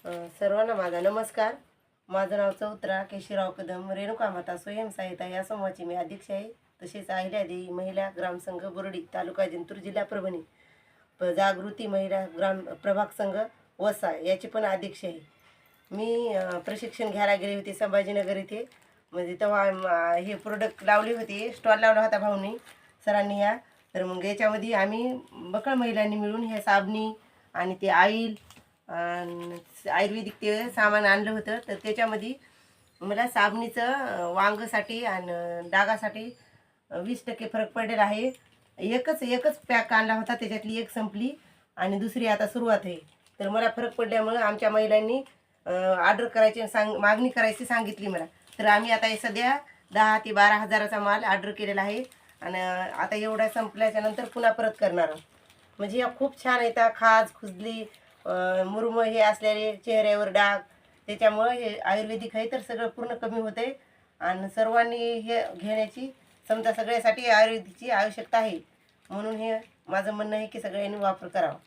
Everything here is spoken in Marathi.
सर्वांना माझा नमस्कार. माझं नाव चौत्रा केशवराव कदम, रेणुका माता स्वयंसहायता या समूहाची मी अध्यक्ष आहे. तसेच अहिल्यादेवी महिला ग्रामसंघ बोर्डी, तालुका जिंतूर, जिल्हा परभणी, जागृती महिला ग्राम प्रभाग संघ वसा याची पण अध्यक्ष आहे. मी प्रशिक्षण घ्यायला गेले होते संभाजीनगर येथे. म्हणजे तेव्हा हे प्रोडक्ट लावले होते, स्टॉल लावला होता भाऊनी सरांनी या. तर मग याच्यामध्ये आम्ही बकळ महिलांनी मिळून हे साबणी आणि ते ऑइल आयुर्वेदिक ते सामान आणलं होतं. तर त्याच्यामध्ये मला साबणीचं वांगसाठी आणि डागासाठी 20% फरक पडलेला आहे. एकच पॅक आणला होता, त्याच्यातली एक संपली आणि दुसरी आता सुरुवात आहे. तर मला फरक पडल्यामुळं आमच्या महिलांनी ऑर्डर करायची मागणी करायची सांगितली मला. तर आम्ही आता हे सध्या 10 ते 12 हजाराचा माल ऑर्डर केलेला आहे आणि आता एवढा संपल्याच्या नंतर पुन्हा परत करणार आहोत. म्हणजे या खूप छान येतात. खाज, खुजली, मुरुम हे असलेले चेहऱ्यावर डाग, त्याच्यामुळं हे आयुर्वेदिक आहे तर सगळं पूर्ण कमी होते. आणि सर्वांनी हे घेण्याची समजा सगळ्यासाठी आयुर्वेदिकची आवश्यकता आहे. म्हणून हे माझं म्हणणं आहे की सगळ्यांनी वापर करावा.